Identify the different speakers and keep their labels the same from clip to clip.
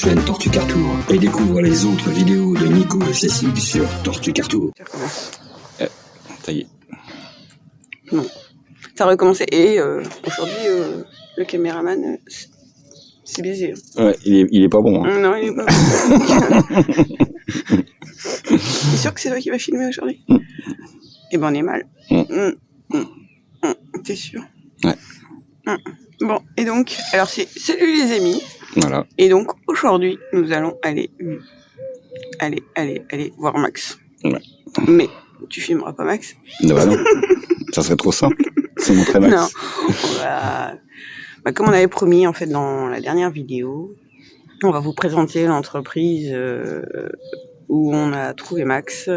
Speaker 1: chaîne Tortue Cartour et découvre les autres vidéos de Nico et Cécile sur Tortue Cartour.
Speaker 2: Ça y est.
Speaker 3: Non. Ça a recommencé. Et aujourd'hui, le caméraman, c'est baisé.
Speaker 2: Ouais, il est pas bon. Hein.
Speaker 3: Non, il est pas bon. T'es sûr que c'est toi qui vas filmer aujourd'hui? Eh ben, on est mal. T'es sûr?
Speaker 2: Ouais.
Speaker 3: Bon, et donc, alors c'est salut les amis.
Speaker 2: Voilà.
Speaker 3: Et donc, aujourd'hui, nous allons aller voir Max.
Speaker 2: Ouais.
Speaker 3: Mais tu filmeras pas Max?
Speaker 2: Non, bah non. Ça serait trop simple. C'est montrer Max.
Speaker 3: Non. Comme on avait promis, en fait, dans la dernière vidéo, on va vous présenter l'entreprise où on a trouvé Max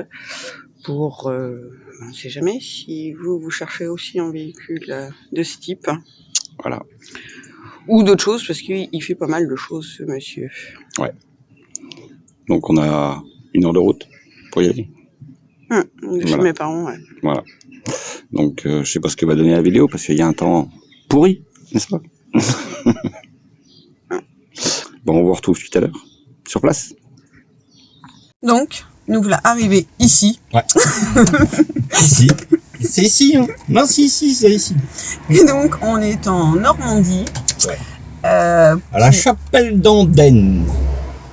Speaker 3: pour... on ne sait jamais si vous cherchez aussi un véhicule de ce type.
Speaker 2: Voilà.
Speaker 3: Ou d'autres choses, parce qu'il fait pas mal de choses, ce monsieur.
Speaker 2: Ouais. Donc on a 1 heure de route pour y aller.
Speaker 3: De chez mes parents, ouais.
Speaker 2: Voilà. Donc je sais pas ce que va donner la vidéo, parce qu'il y a un temps pourri, n'est-ce pas? Bon, on vous retrouve tout à l'heure, sur place.
Speaker 3: Donc, nous voilà arrivés ici.
Speaker 2: Ouais. Ici. C'est ici, hein. Non, c'est ici.
Speaker 3: Et donc, on est en Normandie.
Speaker 2: Ouais. À la chapelle d'Andenne.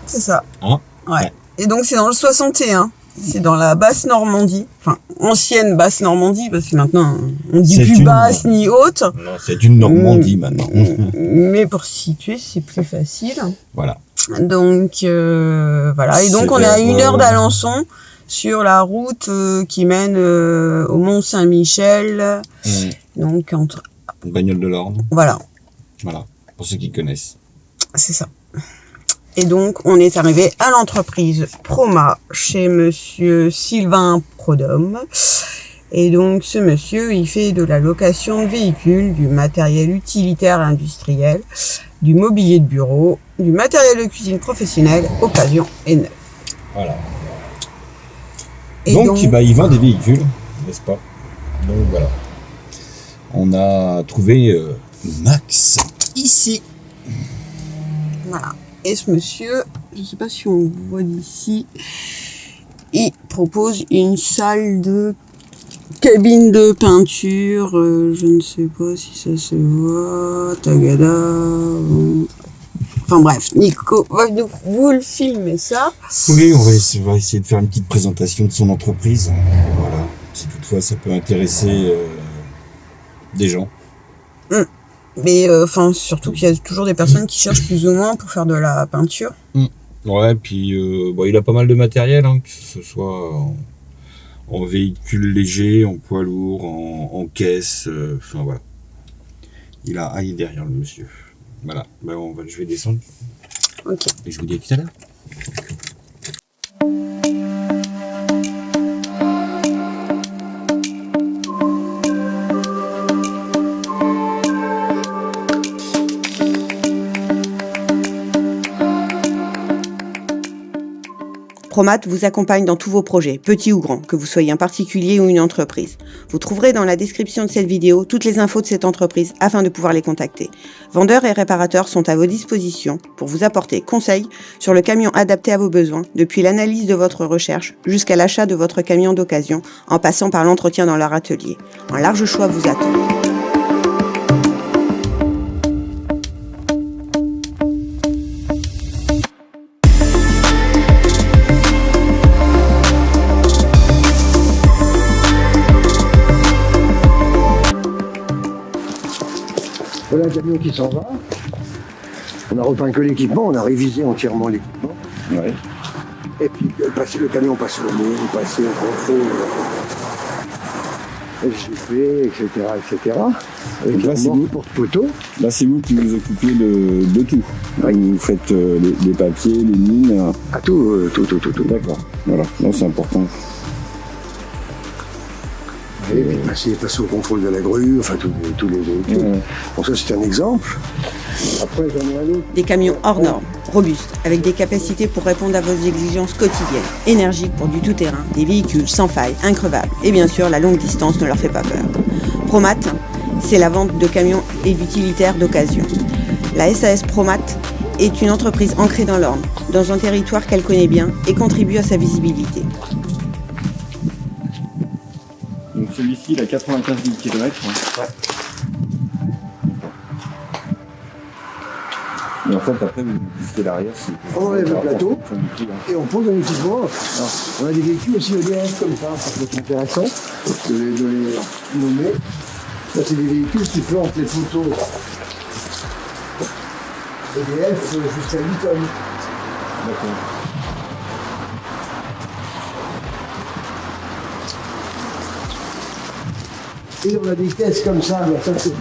Speaker 3: C'est ça.
Speaker 2: Hein?
Speaker 3: Ouais. Et donc, c'est dans le 61. C'est dans la basse Normandie. Enfin, ancienne basse Normandie, parce que maintenant, on dit plus basse ni haute.
Speaker 2: Non, c'est une Normandie maintenant.
Speaker 3: Mais pour se situer, c'est plus facile.
Speaker 2: Voilà.
Speaker 3: Donc, voilà. Et donc, on est à 1 heure d'Alençon, sur la route qui mène au Mont-Saint-Michel. Donc, entre...
Speaker 2: Bagnole de l'Orne.
Speaker 3: Voilà.
Speaker 2: Voilà, pour ceux qui connaissent.
Speaker 3: C'est ça. Et donc, on est arrivé à l'entreprise Proma, chez monsieur Sylvain Prodhomme. Et donc, ce monsieur, il fait de la location de véhicules, du matériel utilitaire et industriel, du mobilier de bureau, du matériel de cuisine professionnel, occasion et neuf.
Speaker 2: Voilà.
Speaker 3: Et
Speaker 2: donc il vend des véhicules, n'est-ce pas? Donc voilà. On a trouvé Max ici.
Speaker 3: Voilà. Et ce monsieur, je ne sais pas si on voit d'ici, il propose une salle de cabine de peinture. Je ne sais pas si ça se voit. Tagada. Enfin bref, Nico va vous le filmer ça.
Speaker 2: Oui, on va essayer de faire une petite présentation de son entreprise. Voilà. Si toutefois ça peut intéresser des gens.
Speaker 3: Mais enfin surtout qu'il y a toujours des personnes qui cherchent plus ou moins pour faire de la peinture.
Speaker 2: Ouais, puis il a pas mal de matériel, hein, que ce soit en véhicule léger, en poids lourd, en caisse, enfin voilà. Il est derrière le monsieur. Voilà, je vais descendre.
Speaker 3: Ok.
Speaker 2: Et je vous dis à tout à l'heure.
Speaker 3: Promat vous accompagne dans tous vos projets, petits ou grands, que vous soyez un particulier ou une entreprise. Vous trouverez dans la description de cette vidéo toutes les infos de cette entreprise afin de pouvoir les contacter. Vendeurs et réparateurs sont à vos dispositions pour vous apporter conseils sur le camion adapté à vos besoins, depuis l'analyse de votre recherche jusqu'à l'achat de votre camion d'occasion, en passant par l'entretien dans leur atelier. Un large choix vous attend.
Speaker 4: Voilà un camion qui s'en va. On a repeint que l'équipement, on a révisé entièrement l'équipement.
Speaker 2: Ouais.
Speaker 4: Et puis le camion passe au moule, passer au contrôle, SGP, etc. Avec
Speaker 2: là, c'est vous
Speaker 4: porte-poteau.
Speaker 2: Là, c'est vous qui vous occupez de tout. Oui. Vous faites les papiers, les mines.
Speaker 4: Ah, tout.
Speaker 2: D'accord. Voilà. Non, c'est important.
Speaker 4: Et puis passer au contrôle de la grue, enfin tous les véhicules. Bon, ça c'est un exemple. Après j'en ai un autre.
Speaker 3: Des camions hors normes, robustes, avec des capacités pour répondre à vos exigences quotidiennes, énergiques pour du tout-terrain, des véhicules sans faille, increvables. Et bien sûr, la longue distance ne leur fait pas peur. Promat, c'est la vente de camions et d'utilitaires d'occasion. La SAS Promat est une entreprise ancrée dans l'Orne, dans un territoire qu'elle connaît bien et contribue à sa visibilité.
Speaker 5: Donc celui-ci, il a 95 000 km. Ouais. Et en fait, après, vous poussez l'arrière.
Speaker 4: On enlève le plateau et on pose un équipement. On a des véhicules aussi EDF comme ça peut être intéressant de les nommer. Ça, c'est des véhicules qui plantent les photos EDF jusqu'à 8 tonnes.
Speaker 5: D'accord.
Speaker 4: Et on a des caisses comme ça, mais ça c'est...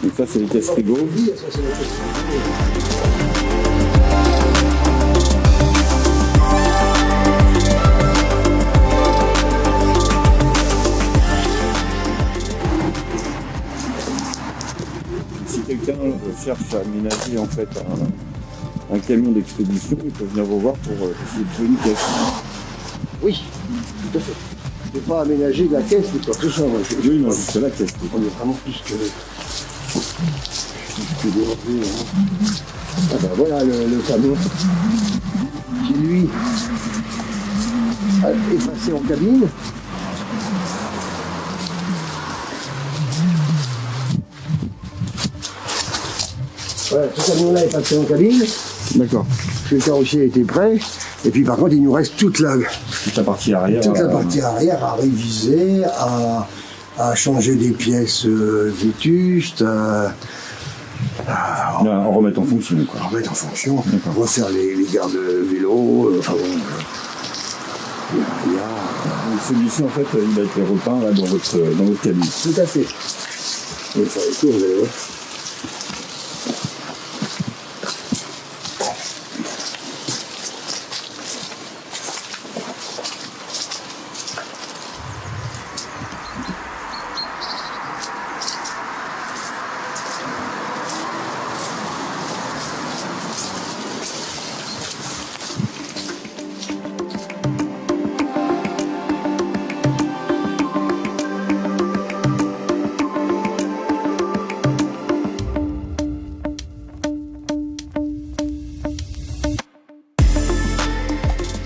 Speaker 5: Donc ça, c'est les caisses frigo.
Speaker 4: Ça, c'est les caisses frigo.
Speaker 5: Si quelqu'un cherche à aménager en fait un camion d'expédition, il peut venir vous voir pour essayer de trouver une caisse.
Speaker 4: Oui, tout à fait. Je ne vais pas aménager la caisse, mais quoi que ce soit.
Speaker 5: Oui, non, juste la caisse.
Speaker 4: On est vraiment plus que développé. Ah ben voilà le camion qui lui est passé en cabine. Voilà, ce camion-là est passé en cabine.
Speaker 5: D'accord.
Speaker 4: Le carrossier était prêt. Et puis par contre, il nous reste toute la
Speaker 5: partie arrière.
Speaker 4: Toute la partie arrière à réviser, à changer des pièces vétustes,
Speaker 5: à remettre en fonction. Quoi.
Speaker 4: À remettre en fonction, refaire les gardes vélo. Enfin bon.
Speaker 5: Celui-ci, en fait, il a été repeint là, dans votre cabine.
Speaker 4: Tout à fait. On va faire les tours, vous allez voir.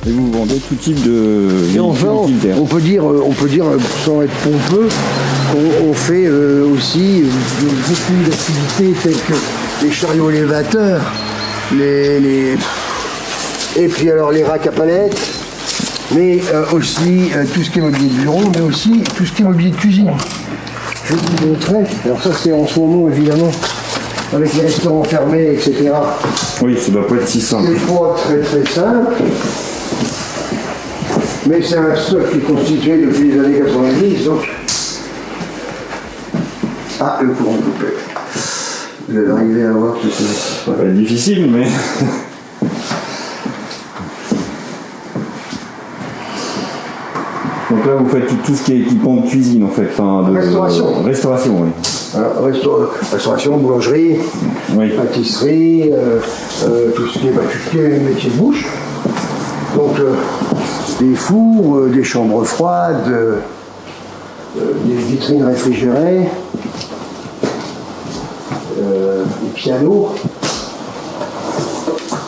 Speaker 5: Et vous vendez tout type de
Speaker 4: et enfin, on peut dire, sans être pompeux, qu'on fait aussi beaucoup d'activités telles que les chariots élévateurs, et puis alors les racks à palettes, mais aussi tout ce qui est mobilier de bureau, mais aussi tout ce qui est mobilier de cuisine. Je vais vous montrer. Alors ça c'est en ce moment évidemment, avec les restaurants fermés, etc.
Speaker 5: Oui, ça doit pas être si simple.
Speaker 4: C'est pas très très simple. Mais c'est un stock qui est constitué depuis les années 90, donc... Ah, le courant coupé. Vous allez arriver à voir tout ça.
Speaker 5: Ça va être difficile, mais... Donc là, vous faites tout ce qui est équipement de cuisine, en fait.
Speaker 4: Restauration.
Speaker 5: Restauration, oui.
Speaker 4: Restauration, boulangerie,
Speaker 5: oui.
Speaker 4: Pâtisserie, tout ce qui est métier de bouche. Donc... des fours, des chambres froides, des vitrines réfrigérées, des pianos.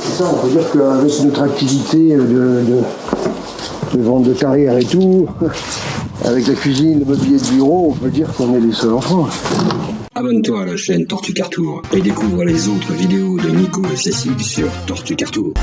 Speaker 4: Et ça, on peut dire qu'avec notre activité de vente de carrière et tout, avec la cuisine, le mobilier de bureau, on peut dire qu'on est les seuls en France.
Speaker 1: Abonne-toi à la chaîne Tortue Cartour et découvre les autres vidéos de Nico et Cécile sur Tortue Cartour.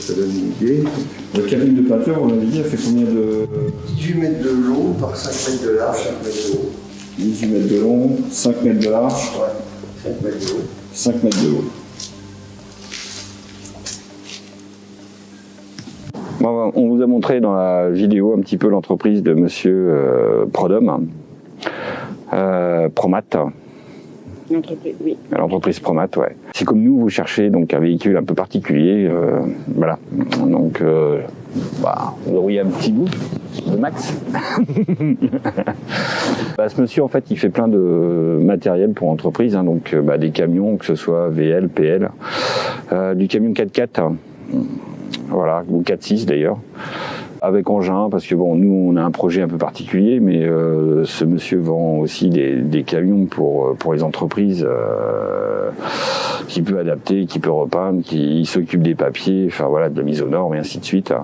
Speaker 4: Ça donne une idée.
Speaker 5: Votre cabine de peinture, on l'avait dit, elle fait combien de...
Speaker 4: 18 mètres de long par 5 mètres de large, 5 mètres de haut.
Speaker 5: 18 mètres de long, 5 mètres de large.
Speaker 4: Ouais, 5 mètres de haut.
Speaker 5: 5 mètres de haut. Bon, on vous a montré dans la vidéo un petit peu l'entreprise de monsieur Prodom, Promat.
Speaker 3: L'entreprise, oui.
Speaker 5: L'entreprise Promat, ouais. Si comme nous, vous cherchez donc un véhicule un peu particulier, voilà. Donc, vous auriez un petit bout de max. Ce monsieur, en fait, il fait plein de matériel pour entreprise, hein, donc des camions, que ce soit VL, PL, du camion 4x4, voilà, ou 4.6 d'ailleurs, avec engin, parce que bon, nous, on a un projet un peu particulier, mais ce monsieur vend aussi des camions pour les entreprises, qui peut adapter, qui peut repeindre, qui s'occupe des papiers, enfin voilà, de la mise aux normes et ainsi de suite.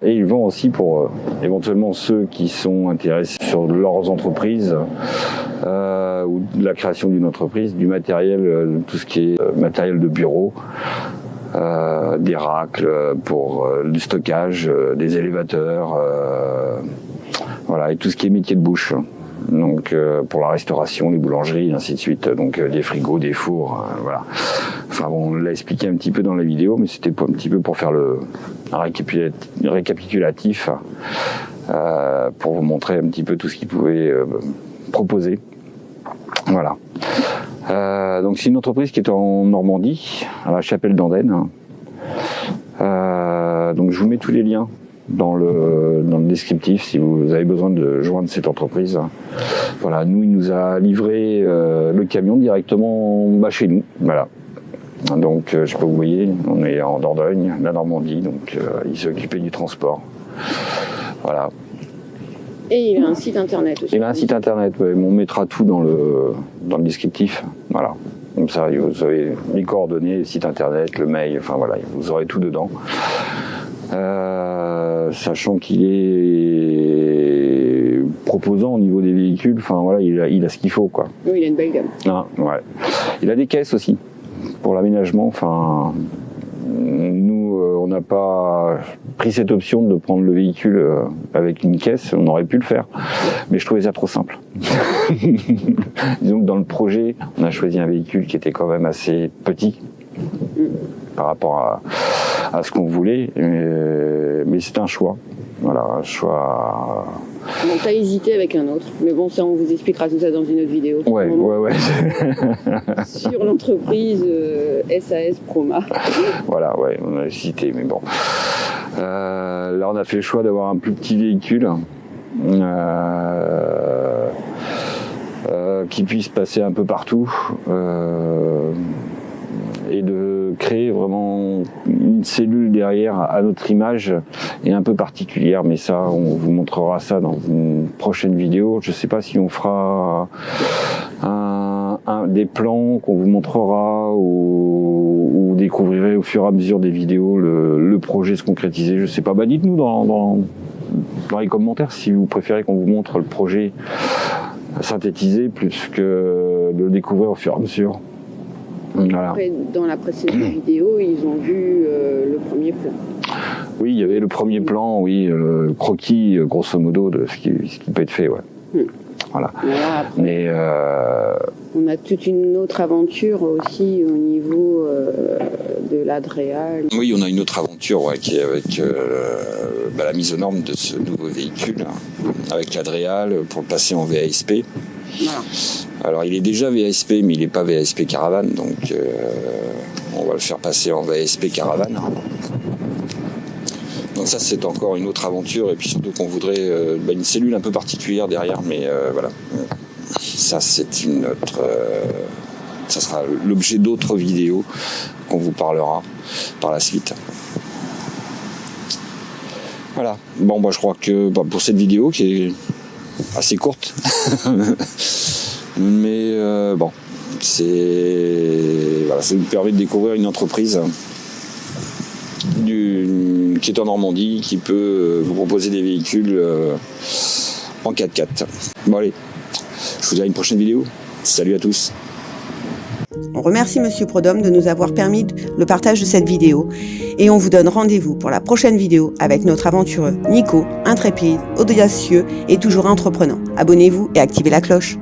Speaker 5: Et il vend aussi pour éventuellement ceux qui sont intéressés sur leurs entreprises ou de la création d'une entreprise, du matériel, tout ce qui est matériel de bureau, des racks pour du stockage, des élévateurs, voilà, et tout ce qui est métier de bouche. Donc pour la restauration, les boulangeries, et ainsi de suite. Donc des frigos, des fours, voilà. Enfin bon, on l'a expliqué un petit peu dans la vidéo, mais c'était un petit peu pour faire un récapitulatif pour vous montrer un petit peu tout ce qu'ils pouvaient proposer. Voilà. Donc c'est une entreprise qui est en Normandie, à la Chapelle d'Andenne. Donc je vous mets tous les liens dans le descriptif si vous avez besoin de joindre cette entreprise. Voilà, nous il nous a livré le camion directement chez nous. Voilà. Donc je sais pas, vous voyez, on est en Dordogne, la Normandie, donc il s'est occupé du transport. Voilà.
Speaker 3: Et il a un site internet aussi.
Speaker 5: Il a un site internet, ouais, on mettra tout dans le descriptif. Voilà. Comme ça, vous avez les coordonnées, le site internet, le mail, enfin voilà, vous aurez tout dedans. Sachant qu'il est proposant au niveau des véhicules, enfin voilà, il a ce qu'il faut, quoi.
Speaker 3: Oui, il a une belle gamme.
Speaker 5: Ah, ouais. Il a des caisses aussi pour l'aménagement. Enfin, nous, on n'a pas pris cette option de prendre le véhicule avec une caisse. On aurait pu le faire, mais je trouvais ça trop simple. Disons que dans le projet, on a choisi un véhicule qui était quand même assez petit par rapport à ce qu'on voulait, mais c'est un choix. Voilà, un choix.
Speaker 3: Bon, t'as hésité avec un autre, mais bon, ça, on vous expliquera tout ça dans une autre vidéo.
Speaker 5: Ouais.
Speaker 3: Sur l'entreprise SAS Proma.
Speaker 5: Voilà, ouais, on a hésité, mais bon. Là, on a fait le choix d'avoir un plus petit véhicule qui puisse passer un peu partout. Et de créer vraiment une cellule derrière à notre image et un peu particulière, mais ça, on vous montrera ça dans une prochaine vidéo. Je sais pas si on fera des plans qu'on vous montrera ou vous découvrirez au fur et à mesure des vidéos le projet se concrétiser. Je sais pas, dites-nous dans les commentaires si vous préférez qu'on vous montre le projet synthétisé plus que de le découvrir au fur et à mesure. Voilà.
Speaker 3: Après, dans la précédente vidéo, ils ont vu le premier plan.
Speaker 5: Oui, il y avait le premier plan, oui, le croquis, grosso modo, de ce qui peut être fait, ouais. Voilà.
Speaker 3: Après,
Speaker 5: mais
Speaker 3: on a toute une autre aventure aussi au niveau de l'Adréal.
Speaker 2: Oui, on a une autre aventure, ouais, qui est avec la mise aux normes de ce nouveau véhicule, avec l'Adréal, pour le passer en VASP.
Speaker 3: Voilà.
Speaker 2: Alors il est déjà VASP, mais il n'est pas VASP Caravane, donc on va le faire passer en VASP Caravane. Donc ça, c'est encore une autre aventure, et puis surtout qu'on voudrait une cellule un peu particulière derrière, mais voilà. Ça, c'est une autre... ça sera l'objet d'autres vidéos qu'on vous parlera par la suite. Voilà. Bon, je crois que pour cette vidéo, qui est assez courte, mais ça nous permet de découvrir une entreprise qui est en Normandie, qui peut vous proposer des véhicules en 4x4. Bon allez, je vous dis à une prochaine vidéo. Salut à tous.
Speaker 3: On remercie Monsieur Prodhomme de nous avoir permis le partage de cette vidéo et on vous donne rendez-vous pour la prochaine vidéo avec notre aventureux Nico, intrépide, audacieux et toujours entreprenant. Abonnez-vous et activez la cloche.